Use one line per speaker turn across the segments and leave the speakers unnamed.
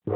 কি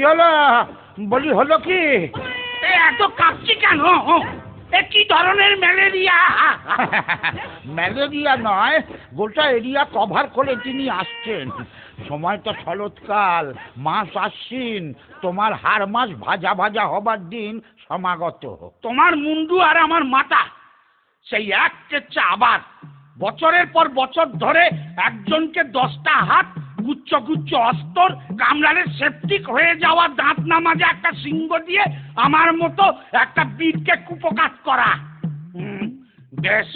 হলো বলি, হলো কি?
এত কাঁপছি কেন? কি ধরনের ম্যালেরিয়া?
ম্যালেরিয়া নয়, গোটা এরিয়া কভার করে তিনি আসছেন। সময়টা শরৎকাল, মাস আশ্বিন, তোমার হাড় মাস ভাজা ভাজা হবার দিন সমাগত।
তোমার মুন্ডু আর আমার মাথা সেই এক চেচ্ছা আবার। বছরের পর বছর ধরে একজনকে 10টা হাত, গুচ্ছ গুচ্ছ অস্তর, কামড়ালে সেপটিক হয়ে যাওয়া দাঁত না মাজা একটা সিংহ দিয়ে আমার মতো একটা বীরকে কুপকাত করা। বেশ,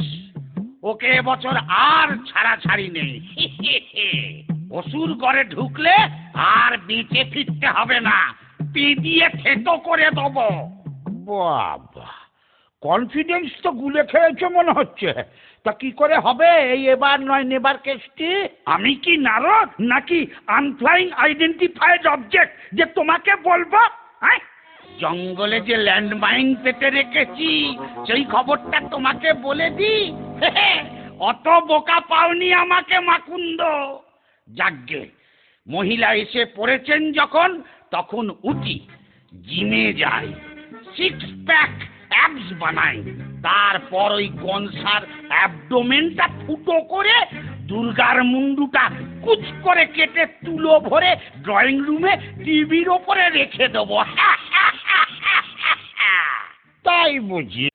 ওকে এবছর আর ছাড়াছাড়ি নেই। অসুর ঘরে ঢুকলে আর বেঁচে ফিরতে হবে না, পি দিয়ে থেতো করে দেবো।
বাবা, কনফিডেন্স তো গুলে খেয়েছে মনে হচ্ছে। তা কি করে হবে এই এবার নয় নেবার কেসটি?
আমি কি নারদ নাকি আনফ্লাইং আইডেন্টিফাইড অবজেক্ট যে তোমাকে বলবো? জঙ্গলে যে ল্যান্ডমাইন পেতে রেখেছি সেই খবরটা তোমাকে বলে দি। অত বোকা পাওনি আমাকে মাকুন্দ। যাগ্গে, মহিলা এসে পড়েছেন যখন, তখন উঠি, জিমে যাই, 6 প্যাক অ্যাবস বানাই, তারপর ওই কনসার অ্যাবডোমেনটা ফুটো করে দুর্গার মুন্ডুটা কুচ করে কেটে তুলো ভরে ড্রয়িং রুমে টিভির ওপরে রেখে দেবো।
তাই বুঝি?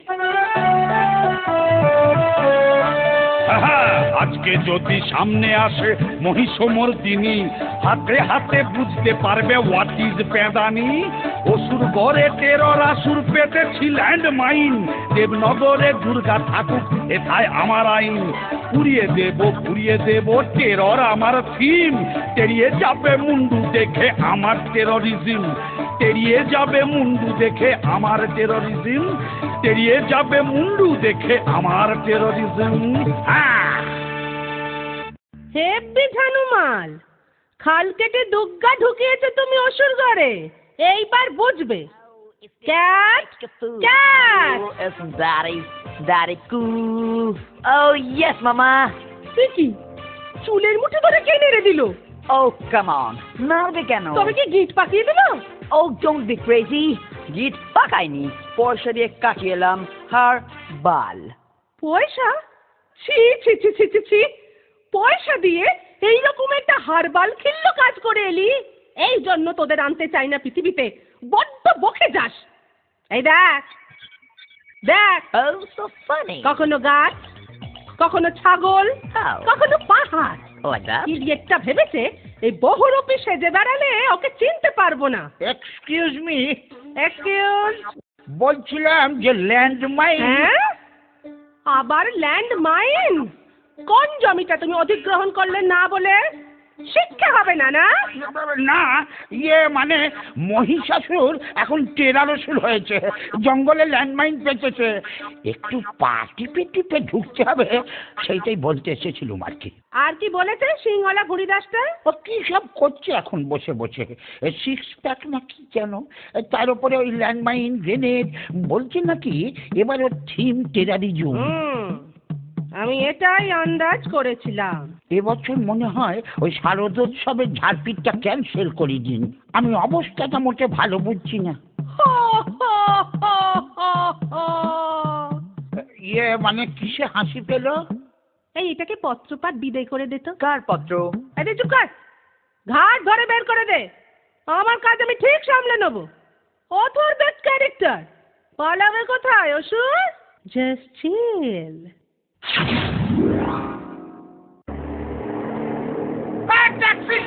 আজকে যদি সামনে আসে মহিষমর্দিনী, হাতে হাতে বুঝতে পারবে হোয়াট ইজ পেদানি। অসুর গড়ে টেরর আসুর পেতেছি ল্যান্ডমাইন, দেবনগরে দুর্গা থাকুক এথায় আমার আইন। পুড়িয়ে দেব টেরর আমার থিম, তেড়িয়ে যাবে মুন্ডু দেখে আমার টেররিজম, তেড়িয়ে যাবে মুন্ডু দেখে আমার টেররিজম, তেড়িয়ে যাবে মুন্ডু দেখে আমার টেররিজম।
হেব্বি ঝানুমাল, খাল কেটে দুগ্গা ঢুকিয়েছো তুমি অসুর ঘরে, এইবার বুঝবে। Cat cat,
Oh yes, Mama.
তুই কি চুলের মুঠি ধরে কে নেড়ে দিল?
Oh come on, মারবে কেন?
তবে কি গিট পাকিয়ে দিল?
Oh don't be crazy. গিট পাকাইনি, পয়সা দিয়ে কাটিয়ে এলাম হার বাল।
পয়সা? ছি ছি ছি ছি ছি ছি, পয়সা দিয়ে এইরকম একটা হারবাল খিল্ল কাজ করে এলি। এই জন্য তোদের আনতে চাই না পৃথিবীতে, বড্ড বকে যাস। এই দেখ দেখ,
Oh so funny.
কখনো গাছ, কখনো ছাগল,
How?
কখনো পাহাড়।
Like that?
ইডিয়েটটা ভেবেছে এই বহুরূপী সেজে বেড়ালে ওকে চিনতে পারবো না।
Excuse me,
excuse?
বলছিলাম যে ল্যান্ডমাইন।
হ্যাঁ, আবার ল্যান্ড মাইন? কোন জমিটা তুমি অধিগ্রহণ করলে না বলে? শিক্ষা হবে না না?
না, ইয়ে মানে মহিষাসুর এখন টেরারসুর হয়েছে, জঙ্গলে ল্যান্ডমাইন পেতেছে, একটু পা টিপে টিপে ঢুকতে হবে, সেইটাই বলতে এসেছিলুম আর কি।
আর কি বলেছে সিংহলা ঘুড়িদাসটা?
ও কি সব করছে এখন বসে বসে, 6 প্যাক না কি যেন, তার উপরে ওই ল্যান্ডমাইন গ্রেনেড, বলছে নাকি এবার ওর থিম টেরারিজম।
আমি এটাই আন্দাজ করেছিলাম।
এবছর মনে হয় ওই শারদোৎসবের ঝাড়পিটটা ক্যান্সেল করে দিন, আমি অবস্থাটা মোটে ভালো বুঝছি না। ইয়ে মানে কিসে হাসি পেল?
এই এটাকে পত্রপাঠ বিদায় করে দে তো।
কার পত্র?
আরে চুপ কর, ঘাট ধরে বের করে দে। আমার কাজ আমি ঠিক সামলে নেবো। অথর বেস্ট ক্যারেক্টার পালাবে কোথায় অসুর? Just chill.
Taxi!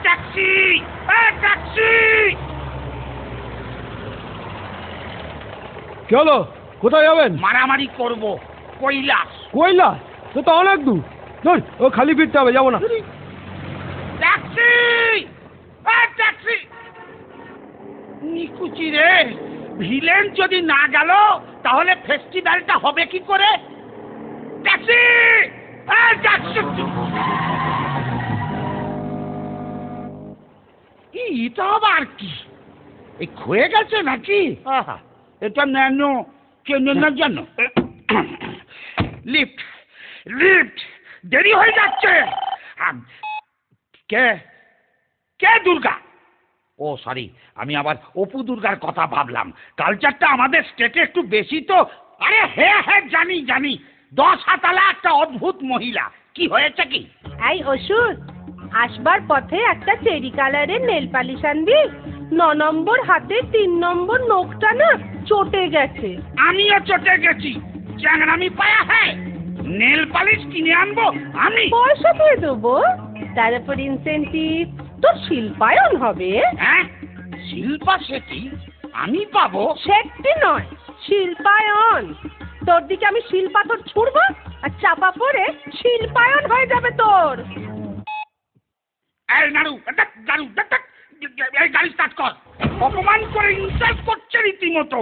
Taxi! Taxi!
কি হলো? কোথায় যাবেন?
মারামারি করব কৈলাস।
কৈলাস? সে তো অনেক দূর। ধর, ও খালি ফিরতে হবে, যাবো না।
ট্যাক্সি! ট্যাক্সি! নিকুচি রে, ভিলেন যদি না গেল তাহলে ফেস্টিভ্যালটা হবে কি করে? ট্যাক্সি! ট্যাক্সি! এটা আবার কি? এই ক্ষয়ে গেছে নাকি? আহা, এটা ন্যানো কেনার জন্য। Lift, lift! দেরি হয়ে যাচ্ছে। কে কে দুর্গা? ও সরি, আমি আবার অপু দুর্গার কথা ভাবলাম। কালচারটা আমাদের স্টেটে একটু বেশি তো। আরে হ্যাঁ হ্যাঁ, জানি জানি, 10 হাতালা একটা অদ্ভুত মহিলা। কি হয়েছে কি?
এই অসুর, আসবার পথে একটা চেরি কালারের নেল পালিশ আনবি। 9 নম্বর হাতে 3 নম্বর নখটা না চটে গেছে।
আমিও চটে গেছি। চ্যাংড়ামি পায়া হ্যাঁ, নেল পালিশ কিনে আনবো আমি?
পয়সা দিয়ে দেবো, তার উপর ইনসেন্টিভ তোর শিল্পায়ন হবে।
হ্যাঁ, শিল্পা শেঠি আমি পাবো?
সেটি নয়, শিল্পায়ন। তোর দিকে আমি শিলপাথর ছুড়বো আর চাপা পড়ে শিল্পায়ন হয়ে যাবে তোর।
এই নাড়ু, নাড়ু, এই গাড়ি স্টার্ট কর। অপমান করে ইনসাল্ট করছে রীতিমতো।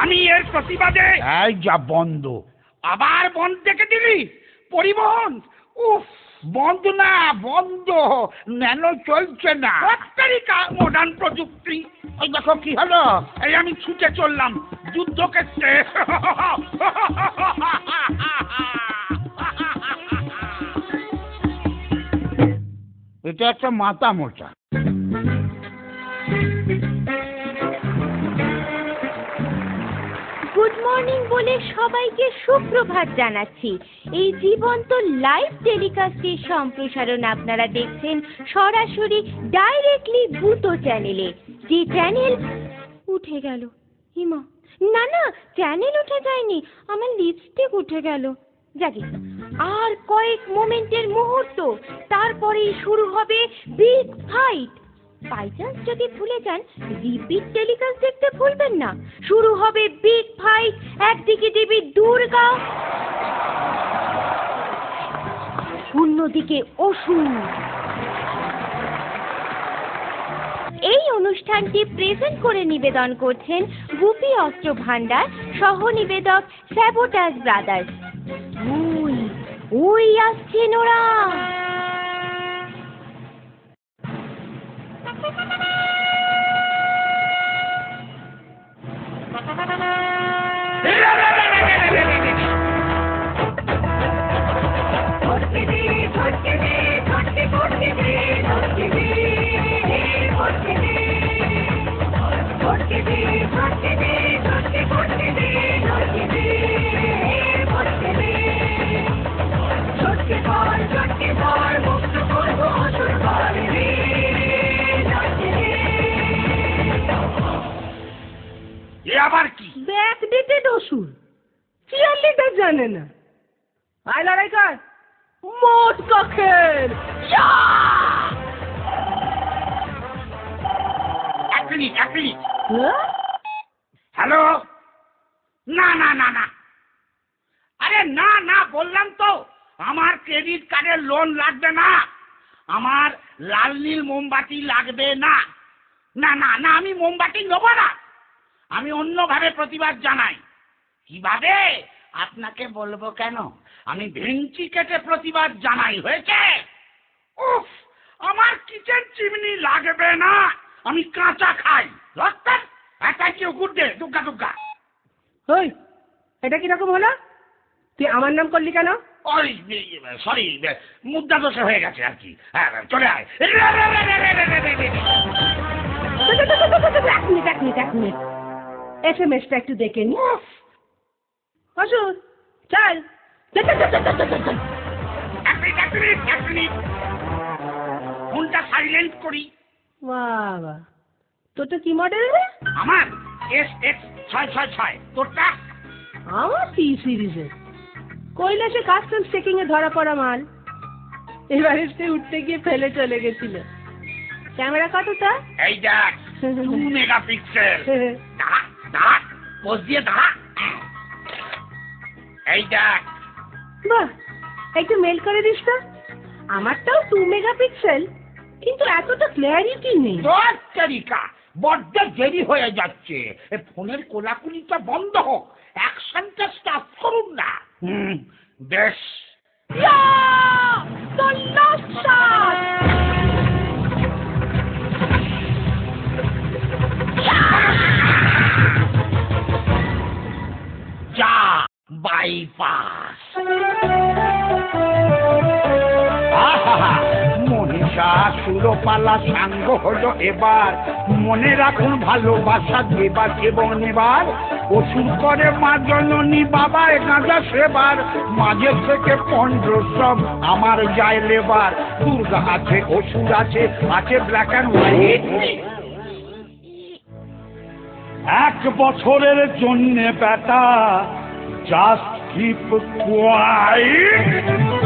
আমি এর প্রতিবাদে।
এই যা বন্ধ।
আবার বন্ধ দেখে দিলি? পরিবহন উফ,
বন্ধ না, বন্ধ। ন্যানো চলছে না।
মডার্ন প্রযুক্তি।
ওই দেখো কি হলো।
এই আমি ছুটে চললাম যুদ্ধক্ষেত্রে।
এটা একটা মাথা মোটা।
গুড মর্নিং বলে সবাইকে সুপ্রভাত জানাচ্ছি। এই জীবন্ত লাইভ টেলিকাস্টের সম্প্রসারণ আপনারা দেখছেন সরাসরি ডাইরেক্টলি ভূতো চ্যানেলে। যে চ্যানেল উঠে গেল। হিমা, না না, চ্যানেল উঠে যায়নি, আমার লিপস্টিক উঠে গেল। যাকে আর কয়েক মোমেন্টের মুহূর্ত, তারপরেই শুরু হবে বিগ ফাইট। বাই চান্স যদি ভুলে যান, রিপিট টেলিকাস্ট দেখতে ভুলবেন না। শুরু হবে বিগ ফাইট। একদিকে দেবী দুর্গা, অন্যদিকে অসুর। এই অনুষ্ঠানটি প্রেজেন্ট করে নিবেদন করছেন গুপি অস্ত্র ভান্ডার, সহ নিবেদক স্যাবোটাজ ব্রাদার্স। ওই ওই আসছেন ওরা।
আবার কি?
ব্যাকডেটেড অসুর, চিয়ারলিডার জানে না। আয় লড়াই কর, মোট কখের।
এক মিনিট। হ্যালো? না না না না, আরে না না, বললাম তো আমার ক্রেডিট কার্ডের লোন লাগবে না। আমার লাল নীল মোমবাতি লাগবে না। না না না, আমি মোমবাতি নেব না। আমি অন্যভাবে প্রতিবাদ জানাই। কিভাবে আপনাকে বলবো কেন? আমি ভেঙচি কেটে প্রতিবাদ জানাই। হয়েছে? উফ, আমার কিচেন চিমনি লাগবে না, আমি কাঁচা খাই। Thank you, good day. Durga Durga.
ওই, এটা কিরকম হলো? তুই আমার নাম করলি কেন?
ওই সরি, মুদ্রা দোষে হয়ে গেছে আর কি। হ্যাঁ, চলে আয়।
এক মিনিট, SMS টা একটু দেখে নি। অসুর চল চল, চল, চল, চল, চল, চল।
এক মিনিট ফোনটা সাইলেন্ট করি।
বাবা তোরটা কি মডেল রে?
আমার SX666, তোরটা?
আমার T-সিরিজের কৈলাসে কাস্টমস চেকিং এ ধরা পড়া মাল, এবারে সে উঠতে গিয়ে ফেলে চলে গেছিল। ক্যামেরা কতটা?
এই দেখ 2 মেগাপিক্সেল। দাঁড়া দাঁড়া, পোজ দিয়ে দাঁড়া। এই দেখ।
বাহ, একটু মেল করে দিস তো। আমারটাও 2 মেগাপিক্সেল, কিন্তু এতটা ক্ল্যারিটি নেই।
তোর তারিকা বড্ড দেরি হয়ে যাচ্ছে, এ ফোনের কোলাকুলিটা বন্ধ হোক, অ্যাকশনটা স্টার্ট করুন না।
বেশ।
ইয়া! The last shot!
যা বাইপাস। আহা, মনীষা সুরপালা সাঙ্গ হলো এবার, মনে রাখুন ভালোবাসা দেবার এবং নেবার। অসুর করে মা জননী বাবার গাঁজা সেবার, মাঝে থেকে 15 সব আমার যায় লেবার। দুর্গা আছে, অসুর আছে, আছে ব্ল্যাক অ্যান্ড হোয়াইট।
1 বছরের জন্যে বেটা জাস্ট কিপ কোয়াইট।